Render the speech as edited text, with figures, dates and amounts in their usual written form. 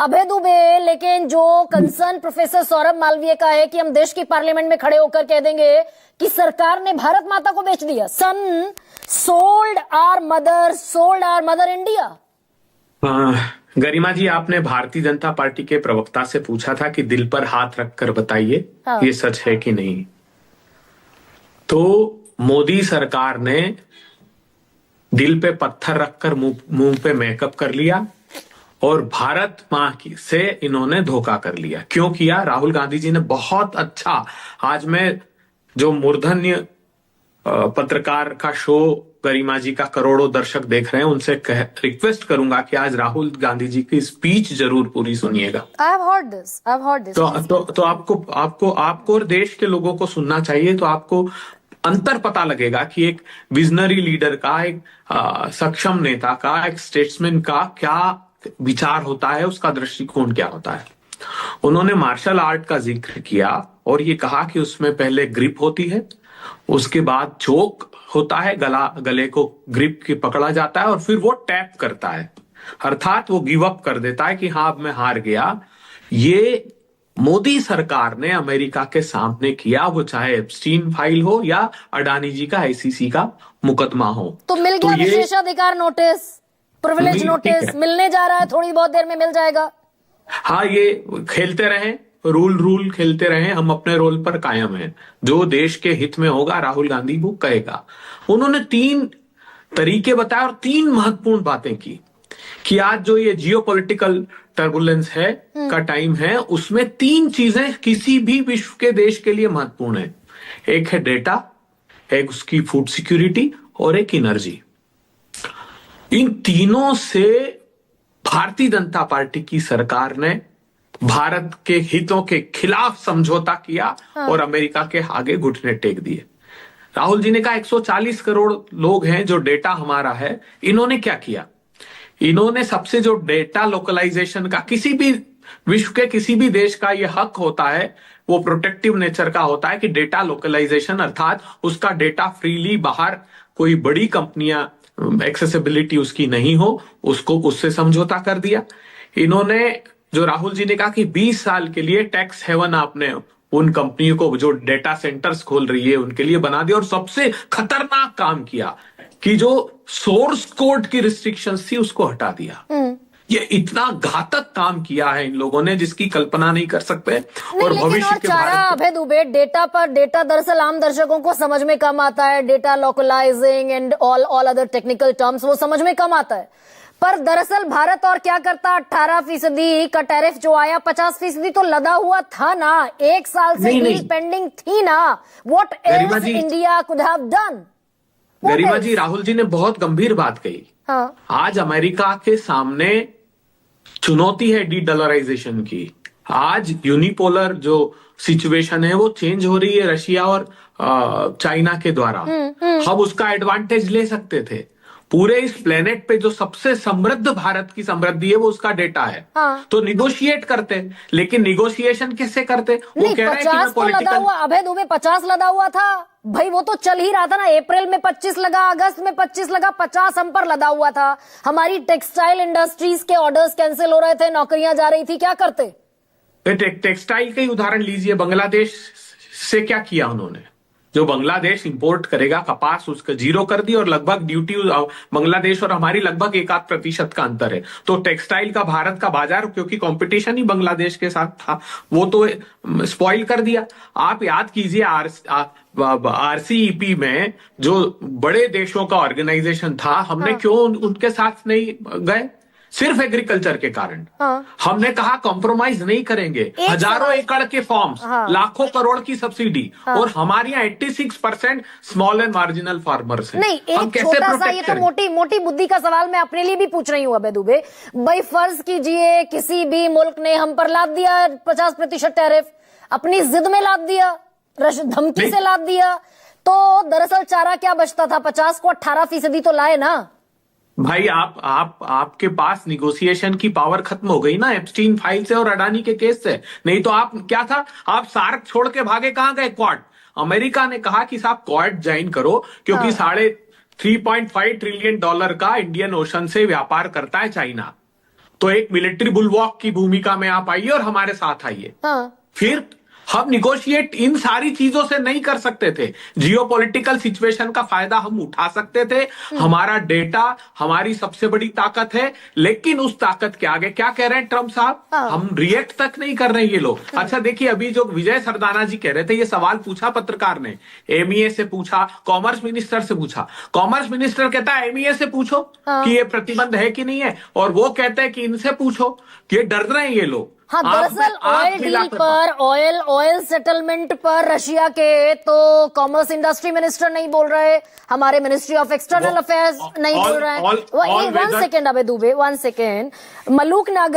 अभय दुबे, लेकिन जो concern professor Saurabh Malviya का है कि हम देश की पार्लियामेंट में खड़े होकर कह देंगे कि सरकार ने भारत माता को बेच दिया, सन सोल्ड आवर मदर इंडिया। गरिमा जी, आपने भारतीय जनता पार्टी के प्रवक्ता से पूछा था कि दिल पर हाथ रखकर बताइए, ये सच है कि नहीं। तो मोदी सरकार ने दिल पे पत्थर रखकर मुंह पे मेकअप कर लिया और भारत मां की से इन्होंने धोखा कर लिया। क्यों किया? राहुल गांधी जी ने बहुत अच्छा, आज मैं जो मूर्धन्य पत्रकार का शो गरिमा जी का करोड़ों दर्शक देख रहे हैं, उनसे रिक्वेस्ट करूंगा कि आज राहुल गांधी जी की स्पीच जरूर पूरी सुनिएगा। I've heard this. तो आपको और देश के लोगों को सुनना चाहिए, तो आपको अंतर पता लगेगा कि एक विजनरी लीडर का, एक सक्षम नेता का, एक स्टेट्समैन का क्या विचार होता है, उसका दृष्टिकोण क्या होता है। उन्होंने मार्शल आर्ट का जिक्र किया और ये कहा कि उसमें पहले ग्रिप होती है, उसके बाद चोक होता है, गले को ग्रिप की पकड़ा जाता है और फिर वो टैप करता है, अर्थात वो गिव अप कर देता है कि हाँ अब मैं हार गया। ये मोदी सरकार ने अमेरिका के सामने किया, वो चाहे एप्स्टीन फाइल हो या अडानी जी का आईसीसी का मुकदमा हो। तो मिल गया विशेषाधिकार नोटिस, प्रिविलेज नोटिस मिलने जा रहा है, थोड़ी बहुत देर में मिल जाएगा। हाँ, ये खेलते रहे, रूल खेलते रहे, हम अपने रोल पर कायम हैं। जो देश के हित में होगा राहुल गांधी वो कहेगा। उन्होंने 3 तरीके बताए और 3 महत्वपूर्ण बातें की कि आज जो ये जियोपॉलिटिकल टर्बुलेंस है का टाइम है, उसमें 3 चीजें किसी भी विश्व के देश के लिए महत्वपूर्ण है। एक है डेटा, एक उसकी फूड सिक्योरिटी और एक एनर्जी। इन तीनों से भारतीय जनता पार्टी की सरकार ने भारत के हितों के खिलाफ समझौता किया और अमेरिका के आगे घुटने टेक दिए। राहुल जी ने कहा 140 करोड़ लोग हैं जो डेटा हमारा है। इन्होंने क्या किया? इन्होंने सबसे जो डेटा लोकलाइजेशन का, किसी भी विश्व के किसी भी देश का ये हक होता है, वो प्रोटेक्टिव नेचर का होता है कि डेटा लोकलाइजेशन, अर्थात उसका डेटा फ्रीली बाहर कोई बड़ी कंपनियां एक्सेसिबिलिटी उसकी नहीं हो, उसको उससे समझौता कर दिया। इन्होंने, जो राहुल जी ने कहा कि 20 साल के लिए टैक्स हेवन आपने उन कंपनियों को जो डेटा सेंटर्स खोल रही है उनके लिए बना दिया, और सबसे खतरनाक काम किया कि जो सोर्स कोड की रिस्ट्रिक्शंस थी उसको हटा दिया। ये इतना घातक काम किया है इन लोगों ने जिसकी कल्पना नहीं कर सकते। और भविष्य के अभय दुबे, डेटा दरअसल आम दर्शकों को समझ में कम आता है, data localising and all other technical terms वो समझ में कम आता है। पर दरअसल भारत और क्या करता, 18% का टैरिफ जो आया, 50% तो लदा हुआ था ना, 1 साल से डील पेंडिंग थी ना। What else India could have done? Garima ji, Rahul ji ने बहुत गंभीर बात कही। हाँ। आज अमेरिका के सामने चुनौती है डी-डॉलराइजेशन की। आज यूनिपोलर जो सिचुएशन है वो चेंज हो रही है रशिया और चाइना के द्वारा। हम उसका एडवांटेज ले सकते थे। पूरे इस प्लेनेट पे जो सबसे समृद्ध भारत की समृद्धि है वो उसका डेटा है। हाँ। तो निगोशिएट करते, लेकिन निगोशिएशन कैसे करते? वो कह रहे हैं कि मैं पॉलिटिकल, अभय दुबे 50 लदा हुआ था भाई, वो तो चल ही रहा था ना। अप्रैल में 25 लगा, अगस्त में 25 लगा, 50 हम पर लदा हुआ था। हमारी टेक्सटाइल इंडस्ट्रीज के ऑर्डर्स कैंसिल हो रहे थे, नौकरियां जा रही थी, क्या करते? टेक्सटाइल का ही उदाहरण लीजिए। बांग्लादेश से क्या किया उन्होंने? जो बांग्लादेश इंपोर्ट करेगा कपास, उसका 0 कर दी, और लगभग ड्यूटी बांग्लादेश और हमारी लगभग 1-8% का अंतर है। तो टेक्सटाइल का भारत का बाजार, क्योंकि कंपटीशन ही बांग्लादेश के साथ था, वो तो स्पॉइल कर दिया। आप याद कीजिए आरसीईपी में जो बड़े देशों का ऑर्गेनाइजेशन था, हमने क्यों उनके साथ नहीं गए? सिर्फ एग्रीकल्चर के कारण। हमने कहा कॉम्प्रोमाइज नहीं करेंगे। हजारों एकड़ के फॉर्म्स, लाखों करोड़ की सब्सिडी, और हमारे यहाँ 86% स्मॉल एंड मार्जिनल फार्मर्स हैं। नहीं, एक छोटा सा, ये तो मोटी बुद्धि का सवाल मैं अपने लिए भी पूछ रही हूँ अभय दुबे। भाई फर्ज कीजिए किसी भी मुल्क ने हम पर लाद दिया 50% टैरिफ, अपनी जिद में लाद दिया, धमकी से लाद दिया, तो दरअसल चारा क्या बचता था? 50 को 18% तो लाए ना भाई। आपके पास निगोशिएशन की पावर खत्म हो गई ना, एप्स्टीन फाइल से और अडानी के केस से। नहीं तो आप क्या था, आप सार्क छोड़ के भागे कहां गए? क्वाड। अमेरिका ने कहा कि साहब क्वाड ज्वाइन करो, क्योंकि $3.5 ट्रिलियन का इंडियन ओशन से व्यापार करता है चाइना। तो एक मिलिट्री बुलवॉक की भूमिका में आप आइए और हमारे साथ आइए। हाँ, फिर हम निगोशिएट इन सारी चीजों से नहीं कर सकते थे। जियोपॉलिटिकल सिचुएशन का फायदा हम उठा सकते थे। हमारा डेटा हमारी सबसे बड़ी ताकत है, लेकिन उस ताकत के आगे क्या कह रहे हैं ट्रम्प साहब, हम रिएक्ट तक नहीं कर रहे हैं ये लोग। अच्छा देखिए, अभी जो विजय सरदाना जी कह रहे थे, ये सवाल पूछा पत्रकार ने, एमईए से पूछा, कॉमर्स मिनिस्टर से पूछा। कॉमर्स मिनिस्टर कहता है एमईए से पूछो कि ये प्रतिबंध है कि नहीं है, और वो कहते हैं कि इनसे पूछो कि ये डर रहे हैं ये लोग। हाँ, दरअसल ऑयल डील पर, ऑयल सेटलमेंट पर रशिया के, तो कॉमर्स इंडस्ट्री मिनिस्टर नहीं बोल रहे, हमारे मिनिस्ट्री ऑफ एक्सटर्नल अफेयर्स नहीं बोल रहे हैं। वन सेकेंड अबे दुबे, 1 सेकेंड, मलूक नागर